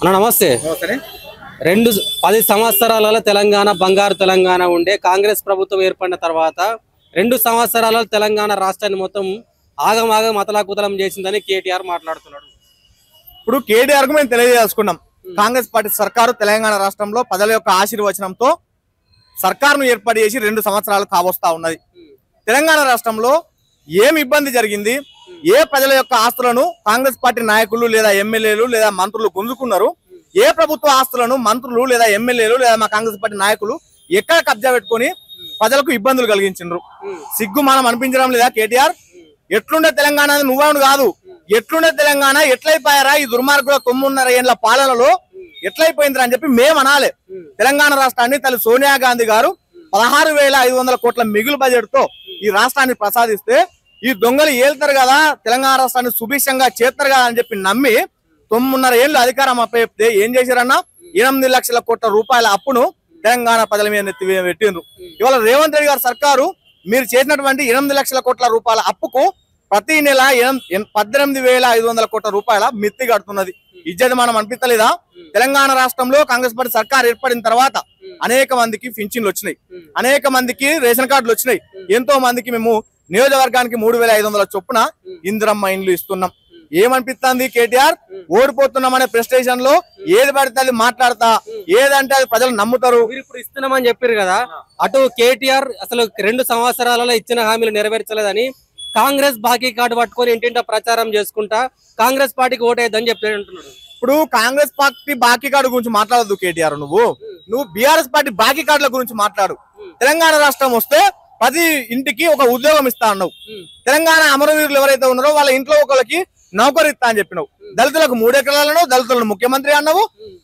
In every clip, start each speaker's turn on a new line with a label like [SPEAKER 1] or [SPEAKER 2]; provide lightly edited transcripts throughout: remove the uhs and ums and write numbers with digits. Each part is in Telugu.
[SPEAKER 1] అన్న నమస్తే. 10 సంవత్సరాలలో తెలంగాణ బంగారు తెలంగాణ ఉండే కాంగ్రెస్ ప్రభుత్వం ఏర్పడిన తర్వాత 2 సంవత్సరాలలో తెలంగాణ రాష్ట్రాన్ని మొత్తం ఆగమాగం అతలాకుతలం చేసిందని కేటీఆర్ మాట్లాడుతున్నాడు.
[SPEAKER 2] ఇప్పుడు కేటీఆర్ కు మేము తెలియజేసుకున్నాం. కాంగ్రెస్ పార్టీ సర్కారు తెలంగాణ రాష్ట్రంలో ప్రజల యొక్క ఆశీర్వచనంతో సర్కారును ఏర్పాటు చేసి 2 సంవత్సరాలు కావస్తా ఉన్నది. తెలంగాణ రాష్ట్రంలో ఏమి ఇబ్బంది జరిగింది, ఏ ప్రజల యొక్క ఆస్తులను కాంగ్రెస్ పార్టీ నాయకులు లేదా ఎమ్మెల్యేలు లేదా మంత్రులు గుంజుకున్నారు, ఏ ప్రభుత్వ ఆస్తులను మంత్రులు లేదా ఎమ్మెల్యేలు లేదా మా కాంగ్రెస్ పార్టీ నాయకులు ఎక్కడ కబ్జా పెట్టుకుని ప్రజలకు ఇబ్బందులు కలిగించారు. సిగ్గు మనం అనిపించడం లేదా కేటీఆర్? ఎట్లుండే తెలంగాణ నువ్వను కాదు, ఎట్లుండే తెలంగాణ ఎట్లయిపోయారా ఈ దుర్మార్గుల 9.5 ఏళ్ల పాలనలో ఎట్లయిపోయిందిరా అని చెప్పి మేము అనాలి. తెలంగాణ రాష్ట్రాన్ని తల్లి సోనియా గాంధీ గారు 16,500 కోట్ల మిగులు బడ్జెట్ తో ఈ రాష్ట్రాన్ని ప్రసాదిస్తే ఈ దొంగలు ఏళ్తారు కదా, తెలంగాణ రాష్ట్రాన్ని సుభిక్షంగా చేస్తారు కదా అని చెప్పి నమ్మి 9.5 ఏళ్ళు అధికారం అప్పచెప్తే ఏం చేశారన్నా? 8 లక్షల కోట్ల రూపాయల అప్పును తెలంగాణ ప్రజల మీద పెట్టిండ్రు. ఇవాళ రేవంత్ రెడ్డి గారు సర్కారు మీరు చేసినటువంటి 8 లక్షల కోట్ల రూపాయల అప్పుకు ప్రతి నెల 18,500 కోట్ల రూపాయల మిత్తి కడుతున్నది. ఇజ్జత మనం అనిపించలేదా? తెలంగాణ రాష్ట్రంలో కాంగ్రెస్ పార్టీ సర్కార్ ఏర్పడిన తర్వాత అనేక మందికి పింఛన్లు వచ్చినాయి, అనేక మందికి రేషన్ కార్డులు వచ్చినాయి, ఎంతో మందికి మేము నియోజకవర్గానికి 3,500 చొప్పున ఇందిరమ్మ ఇండ్లు ఇస్తున్నాం. ఏమనిపిస్తుంది కేటీఆర్? ఓడిపోతున్నామనే ప్రెస్టేషన్ లో ఏది పడితే అది మాట్లాడతా, ఏదంటే అది ప్రజలు నమ్ముతారు.
[SPEAKER 1] మీరు ఇప్పుడు ఇస్తున్నామని చెప్పారు కదా, అటు కేటీఆర్ అసలు 2 సంవత్సరాలలో ఇచ్చిన హామీలు నెరవేర్చలేదని కాంగ్రెస్ బాకీ కార్డు పట్టుకొని ఇంటింటా ప్రచారం చేసుకుంటా కాంగ్రెస్ పార్టీకి ఓటేద్దని చెప్పి అంటున్నాడు.
[SPEAKER 2] ఇప్పుడు కాంగ్రెస్ పార్టీ బాకీ కార్డు గురించి మాట్లాడద్దు కేటీఆర్. నువ్వు బీఆర్ఎస్ పార్టీ బాకీ కార్డుల గురించి మాట్లాడు. తెలంగాణ రాష్ట్రం వస్తే 10 ఇంటికి ఒక ఉద్యోగం ఇస్తా అన్నావు. తెలంగాణ అమరవీరులు ఎవరైతే ఉన్నారో వాళ్ళ ఇంట్లో ఒకరికి నౌకరు ఇస్తా అని చెప్పినావు. దళితులకు 3 ఎకరాలను, దళితులను ముఖ్యమంత్రి అన్నావు,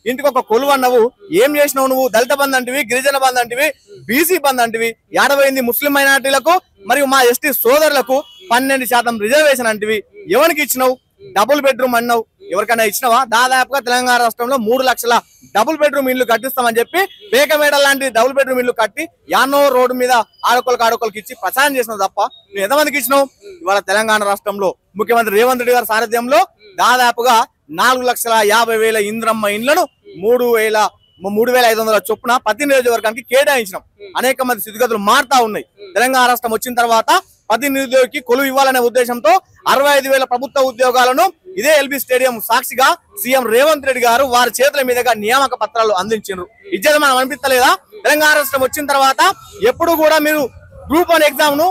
[SPEAKER 2] ఇంటికి ఒక కొలువు అన్నావు. ఏం చేసినావు నువ్వు? దళిత బంధు అంటివి, గిరిజన బంధు అంటివి, బీసీ బంధు అంటివి, 58 ముస్లిం మైనార్టీలకు మరియు మా ఎస్టీ సోదరులకు 12% రిజర్వేషన్ అంటివి. ఎవరికి ఇచ్చినావు? డబుల్ బెడ్రూమ్ అన్నావు. ఎవరికైనా ఇచ్చినావా? దాదాపుగా తెలంగాణ రాష్ట్రంలో 3 లక్షల డబుల్ బెడ్రూమ్ ఇల్లు కట్టిస్తామని చెప్పి పేకమేడ లాంటి డబుల్ బెడ్రూమ్ ఇల్లు కట్టి యానో రోడ్డు మీద ఆడోళ్ళకి ఇచ్చి ప్రచారం చేసినావు తప్ప నువ్వు ఎంతమందికి ఇచ్చినావు? ఇవాళ తెలంగాణ రాష్ట్రంలో ముఖ్యమంత్రి రేవంత్ రెడ్డి గారి సారథ్యంలో దాదాపుగా 4,50,000 ఇంద్రమ్మ ఇండ్లను 3,500 చొప్పున ప్రతి నియోజకవర్గానికి కేటాయించినాం. అనేక మంది స్థితిగతులు మారుతా ఉన్నాయి. తెలంగాణ రాష్ట్రం వచ్చిన తర్వాత ప్రతి నిరుద్యోగికి కొలువు ఇవ్వాలనే ఉద్దేశంతో 65,000 ప్రభుత్వ ఉద్యోగాలను ఇదే ఎల్బీ స్టేడియం సాక్షిగా సీఎం రేవంత్ రెడ్డి గారు వారి చేతుల మీదుగా నియామక పత్రాలు అందించారు. ఇజ్జత మనం అనిపించలేదా? తెలంగాణ రాష్ట్రం వచ్చిన తర్వాత ఎప్పుడు కూడా మీరు గ్రూప్ 1 ఎగ్జామ్ ను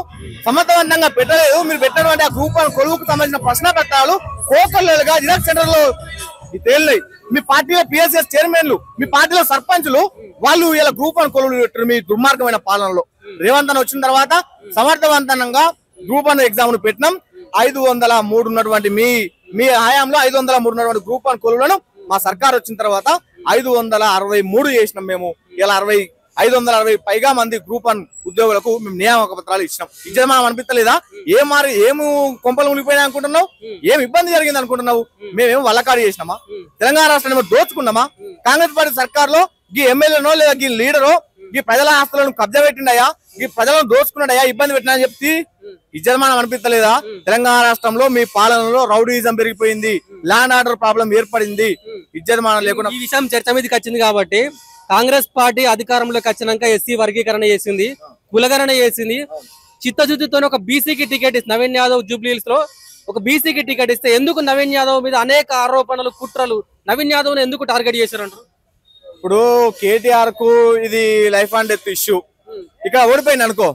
[SPEAKER 2] సమర్థవంతంగా పెట్టలేదు. మీరు పెట్టినటువంటి ఆ గ్రూప్ 1 కొలువుకు సంబంధించిన ప్రశ్న పత్రాలు కోకల్లుగా జిరాక్స్ సెంటర్ లో తేలినాయి. మీ పార్టీలో పిఎస్ఎస్ చైర్మన్లు, మీ పార్టీలో సర్పంచులు వాళ్ళు ఇలా గ్రూప్ 1 కొలువులు పెట్టారు మీ దుర్మార్గమైన పాలనలో. రేవంత్ అన్న వచ్చిన తర్వాత సమర్థవంతంగా గ్రూప్ 1 ఎగ్జామ్ ను పెట్టినాం. 503 ఉన్నటువంటి మీ హయాంలో 503 ఉన్నటువంటి గ్రూప్ 1 కొలువులను మా సర్కార్ వచ్చిన తర్వాత 563 చేసినాం. మేము ఇలా 560 పైగా మంది గ్రూప్ 1 ఉద్యోగులకు మేము నియామక పత్రాలు ఇచ్చినాం. ఇచ్చేది మనం అనిపించలేదా? ఏమి కొంపలు మునిగిపోయినా అనుకుంటున్నావు? ఏం ఇబ్బంది జరిగింది అనుకుంటున్నావు? మేమేమో వల్లకాడు చేసినామా? తెలంగాణ రాష్ట్రాన్ని దోచుకున్నామా? కాంగ్రెస్ పార్టీ సర్కార్ లో ఈ ఎమ్మెల్యేనో లేదా ఈ లీడరో ఈ ప్రజల ఆస్తులను కబ్జా పెట్టిండయా, ఈ ప్రజలను దోచుకున్నాడయా, ఇబ్బంది పెట్టినా అని చెప్తే ఇజ్జత మనం అనిపించలేదా? తెలంగాణ రాష్ట్రంలో మీ పాలనలో రౌడీయిజం పెరిగిపోయింది, ల్యాండ్ ఆర్డర్ ప్రాబ్లం ఏర్పడింది. ఇజ్జత మనం లేకుండా
[SPEAKER 1] ఈ విషయం చర్చ మీదకి వచ్చింది కాబట్టి కాంగ్రెస్ పార్టీ అధికారంలోకి వచ్చినాక ఎస్సీ వర్గీకరణ చేసింది, కులగణన చేసింది. చిత్తశుద్ధితో ఒక బీసీకి టికెట్ ఇస్తే నవీన్ యాదవ్ జూబ్లీహిల్స్ లో ఒక బీసీకి టికెట్ ఇస్తే ఎందుకు నవీన్ యాదవ్ మీద అనేక ఆరోపణలు, కుట్రలు, నవీన్ యాదవ్ ఎందుకు టార్గెట్ చేశారంటారు?
[SPEAKER 2] ఇప్పుడు కేటీఆర్ కు ఇది లైఫ్ అండ్ డెత్ ఇష్యూ. ఇక్కడ ఓడిపోయింది అనుకో,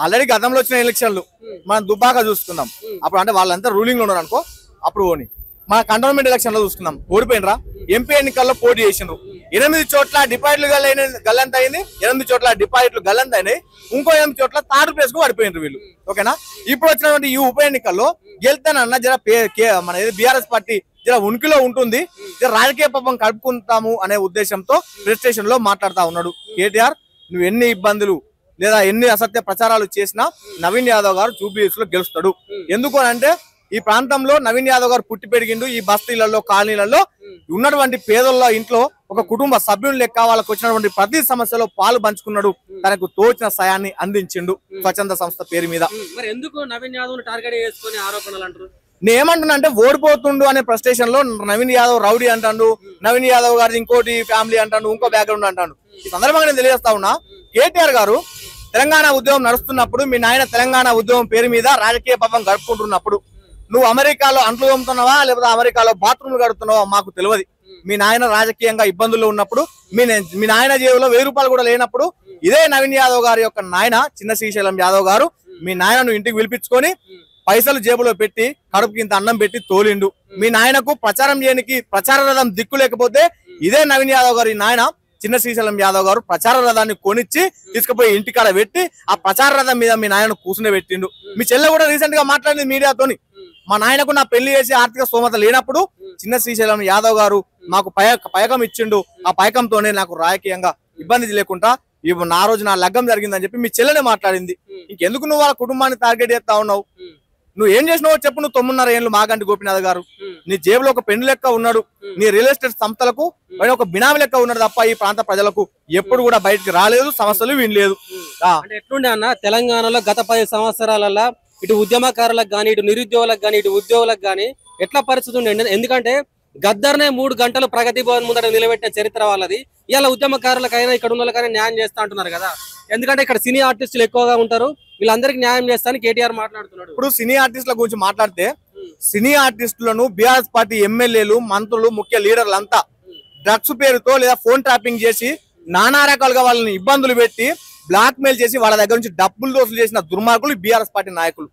[SPEAKER 2] ఆల్రెడీ గతంలో వచ్చిన ఎలక్షన్లు మనం దుబ్బాక చూసుకుందాం. అప్పుడు అంటే వాళ్ళంతా రూలింగ్ లో ఉన్నారు అనుకో, అప్పుడు ఓని మన కంటోన్మెంట్ ఎలక్షన్ లో చూసుకుందాం, ఓడిపోయినరా. ఎంపీ ఎన్నికల్లో పోటీ చేసిండ్రు, 8 చోట్ల డిపాజిట్లు గల్లంత అయింది, 8 చోట్ల డిపాజిట్లు గల్లంత అయినాయి, ఇంకో 8 చోట్ల థర్డ్ ప్లేస్ కు పడిపోయినారు వీళ్ళు. ఓకేనా? ఇప్పుడు వచ్చినటువంటి ఈ ఉప ఎన్నికల్లో గెలుతానన్న జర మన బీఆర్ఎస్ పార్టీ జర ఉనికిలో ఉంటుంది, రాజకీయ పాపం కలుపుకుంటాము అనే ఉద్దేశంతో ప్రెస్టేషన్ లో మాట్లాడుతా ఉన్నాడు కేటీఆర్. నువ్వు ఎన్ని ఇబ్బందులు లేదా ఎన్ని అసత్య ప్రచారాలు చేసినా నవీన్ యాదవ్ గారు జూబ్లీహిల్స్ లో గెలుస్తాడు. ఎందుకు అంటే ఈ ప్రాంతంలో నవీన్ యాదవ్ గారు పుట్టి పెరిగిండు. ఈ బస్తీలలో, కాలనీలలో ఉన్నటువంటి పేదల ఇంట్లో ఒక కుటుంబ సభ్యులు లెక్క వాళ్ళకు వచ్చినటువంటి ప్రతి సమస్యలో పాలు పంచుకున్నాడు. తనకు తోచిన సాయాన్ని అందించిండు స్వచ్ఛంద సంస్థ పేరు మీద.
[SPEAKER 1] మరి ఎందుకు నవీన్ యాదవ్ టార్గెట్ చేసుకుని ఆరోపణలు అంటారు?
[SPEAKER 2] నేనేమంటున్నా అంటే ఓడిపోతుండు అనే ఫ్రస్ట్రేషన్ లో నవీన్ యాదవ్ రౌడీ అంటాడు, నవీన్ యాదవ్ గారి ఇంకోటి ఫ్యామిలీ అంటాడు, ఇంకో బ్యాక్గ్రౌండ్ అంటాడు. ఈ సందర్భంగా నేను తెలియజేస్తా ఉన్నా, కేటీఆర్ గారు తెలంగాణ ఉద్యమం నడుస్తున్నప్పుడు మీ నాయన తెలంగాణ ఉద్యమం పేరు మీద రాజకీయ పబ్బం గడుపుకుంటున్నప్పుడు నువ్వు అమెరికాలో అంట్లు తోముతున్నావా లేకపోతే అమెరికాలో బాత్రూమ్లు గడుపుతున్నావా మాకు తెలియదు. మీ నాయన రాజకీయంగా ఇబ్బందుల్లో ఉన్నప్పుడు మీ నాయన జేబులో 1000 రూపాయలు కూడా లేనప్పుడు ఇదే నవీన్ యాదవ్ గారి యొక్క నాయన చిన్న శ్రీశైలం యాదవ్ గారు మీ నాయనను ఇంటికి పిలిపించుకొని పైసలు జేబులో పెట్టి కడుపుకి ఇంత అన్నం పెట్టి తోలిండు. మీ నాయనకు ప్రచారం చేయడానికి ప్రచార రథం దిక్కు లేకపోతే ఇదే నవీన్ యాదవ్ గారి నాయన చిన్న శ్రీశైలం యాదవ్ గారు ప్రచార రథాన్ని కొనిచ్చి తీసుకుపోయి ఇంటికాడ పెట్టి ఆ ప్రచార రథం మీద మీ నాయన కూర్చుని పెట్టిండు. మీ చెల్లె కూడా రీసెంట్ గా మాట్లాడింది మీడియాతోని, మా నాయనకు నా పెళ్లి చేసి ఆర్థిక స్తోమత లేనప్పుడు చిన్న శ్రీశైలం యాదవ్ గారు మాకు పయకం ఇచ్చిండు, ఆ పయకంతోనే నాకు రాజకీయంగా ఇబ్బంది లేకుండా నా రోజు నా లగ్గం జరిగిందని చెప్పి మీ చెల్లెనే మాట్లాడింది. ఇంకెందుకు నువ్వు వాళ్ళ కుటుంబాన్ని టార్గెట్ చేస్తా ఉన్నావు? నువ్వు ఏం చేసినావో చెప్పు. నువ్వు 9.5 ఏళ్ళు మాగంటి గోపినాథ్ గారు నీ జేబులో ఒక పెన్ను లెక్క ఉన్నాడు, నీ రియల్ ఎస్టేట్ సంస్థలకు ఒక బినామీ లెక్క ఉన్నాడు తప్ప ఈ ప్రాంత ప్రజలకు ఎప్పుడు కూడా బయటకు రాలేదు, సమస్యలు వినలేదు.
[SPEAKER 1] ఎట్లుండే అన్న తెలంగాణలో గత 10 సంవత్సరాలలో ఇటు ఉద్యమకారులకు గానీ ఇటు నిరుద్యోగులకు గానీ ఇటు ఉద్యోగులకు గానీ ఎట్లా పరిస్థితి ఉండే? ఎందుకంటే గద్దర్నే 3 గంటలు ప్రగతి భవన్ ముందర నిలబెట్టిన చరిత్ర వాళ్ళది. ఇలా ఉద్యమకారులకైనా ఇక్కడ ఉన్న వాళ్ళకైనా న్యాయం చేస్తా అంటున్నారు కదా. ఎందుకంటే ఇక్కడ సినీ ఆర్టిస్టులు ఎక్కువగా ఉంటారు, వీళ్ళందరికీ న్యాయం చేస్తాను కేటీఆర్ మాట్లాడుతున్నాడు.
[SPEAKER 2] ఇప్పుడు సినీ ఆర్టిస్టుల గురించి మాట్లాడితే సినీ ఆర్టిస్టులను బీఆర్ఎస్ పార్టీ ఎమ్మెల్యేలు, మంత్రులు, ముఖ్య లీడర్లు అంతా డ్రగ్స్ పేరుతో లేదా ఫోన్ ట్రాపింగ్ చేసి నానా రకాలుగా వాళ్ళని ఇబ్బందులు పెట్టి బ్లాక్ మెయిల్ చేసి వాళ్ళ దగ్గర నుంచి డబ్బులు దోసులు చేసిన దుర్మార్గులు బీఆర్ఎస్ పార్టీ నాయకులు.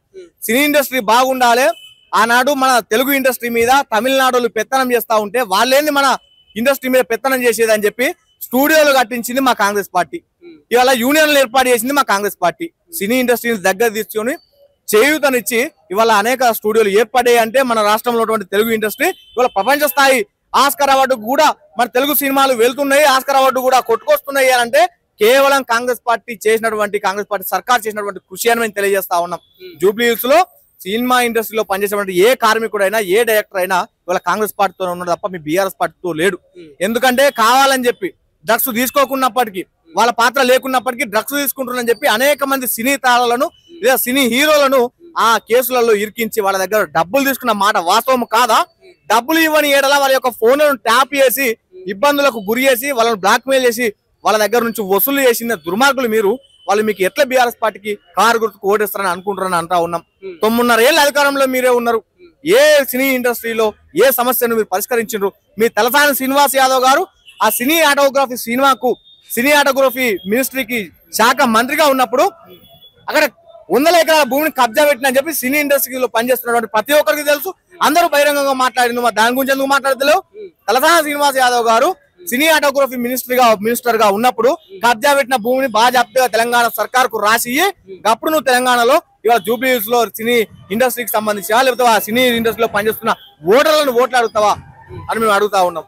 [SPEAKER 2] సినీ ఇండస్ట్రీ బాగుండాలి, ఆనాడు మన తెలుగు ఇండస్ట్రీ మీద తమిళనాడు పెత్తనం చేస్తా ఉంటే వాళ్ళేంది మన ఇండస్ట్రీ మీద పెత్తనం చేసేది అని చెప్పి స్టూడియోలు కట్టించింది మా కాంగ్రెస్ పార్టీ. ఇవాళ యూనియన్లు ఏర్పాటు చేసింది మా కాంగ్రెస్ పార్టీ. సినీ ఇండస్ట్రీని దగ్గర తీసుకొని చేయూతనిచ్చి ఇవాళ అనేక స్టూడియోలు ఏర్పడాయి అంటే మన రాష్ట్రంలో ఉన్నటువంటి తెలుగు ఇండస్ట్రీ ఇవాళ ప్రపంచ స్థాయి ఆస్కార్ అవార్డు కూడా మన తెలుగు సినిమాలు వెళ్తున్నాయి, ఆస్కార్ అవార్డు కూడా కొట్టుకొస్తున్నాయి అంటే కేవలం కాంగ్రెస్ పార్టీ సర్కార్ చేసినటువంటి కృషి అని మేము తెలియజేస్తా ఉన్నాం. జూబ్లీ హిల్స్ లో సినిమా ఇండస్ట్రీలో పనిచేసేటువంటి ఏ కార్మికుడైనా ఏ డైరెక్టర్ అయినా ఇవాళ కాంగ్రెస్ పార్టీతో ఉన్నాడు తప్ప మీ బీఆర్ఎస్ పార్టీతో లేడు. ఎందుకంటే కావాలని చెప్పి డ్రగ్స్ తీసుకోకున్నప్పటికీ వాళ్ళ పాత్ర లేకున్నప్పటికీ డ్రగ్స్ తీసుకుంటున్నారని చెప్పి అనేక మంది సినీ తారలను లేదా సినీ హీరోలను ఆ కేసులలో ఇరికించి వాళ్ళ దగ్గర డబ్బులు తీసుకున్న మాట వాస్తవం కాదా? డబ్బులు ఇవ్వని ఏడలా వాళ్ళ యొక్క ఫోన్లను ట్యాప్ చేసి ఇబ్బందులకు గురి చేసి వాళ్ళని బ్లాక్ మెయిల్ చేసి వాళ్ళ దగ్గర నుంచి వసూలు చేసిన దుర్మార్గులు మీరు. వాళ్ళు మీకు ఎట్లా బీఆర్ఎస్ పార్టీకి కారు గుర్తుకు ఓటేస్తారని అనుకుంటారని అంటా ఉన్నాం. 9.5 ఏళ్ళ అధికారంలో మీరే ఉన్నారు. ఏ సినీ ఇండస్ట్రీలో ఏ సమస్యను మీరు పరిష్కరించారు? మీ తలసాని శ్రీనివాస్ యాదవ్ గారు ఆ సినీ ఆటోగ్రఫీ మినిస్ట్రీకి శాఖ మంత్రిగా ఉన్నప్పుడు అక్కడ 100 ఎకరాల భూమిని కబ్జా పెట్టినని చెప్పి సినీ ఇండస్ట్రీలో పనిచేస్తున్నటువంటి ప్రతి ఒక్కరికి తెలుసు. అందరూ బహిరంగంగా మాట్లాడింది, దాని గురించి ఎందుకు మాట్లాడతలేవు? తలసాని శ్రీనివాస్ యాదవ్ గారు సినీ ఆటోగ్రఫీ మినిస్టర్ గా ఉన్నప్పుడు కబ్జా పెట్టిన భూమిని బాజాప్తుగా తెలంగాణ సర్కార్ కు రాసి అప్పుడు నువ్వు తెలంగాణలో ఇవాళ జూబ్లీ హిల్స్ లో సినీ ఇండస్ట్రీకి సంబంధించి లేకపోతే ఆ సినీ ఇండస్ట్రీలో పనిచేస్తున్న ఓటర్లను ఓట్లు అడుగుతావా అని మేము అడుగుతా ఉన్నాం.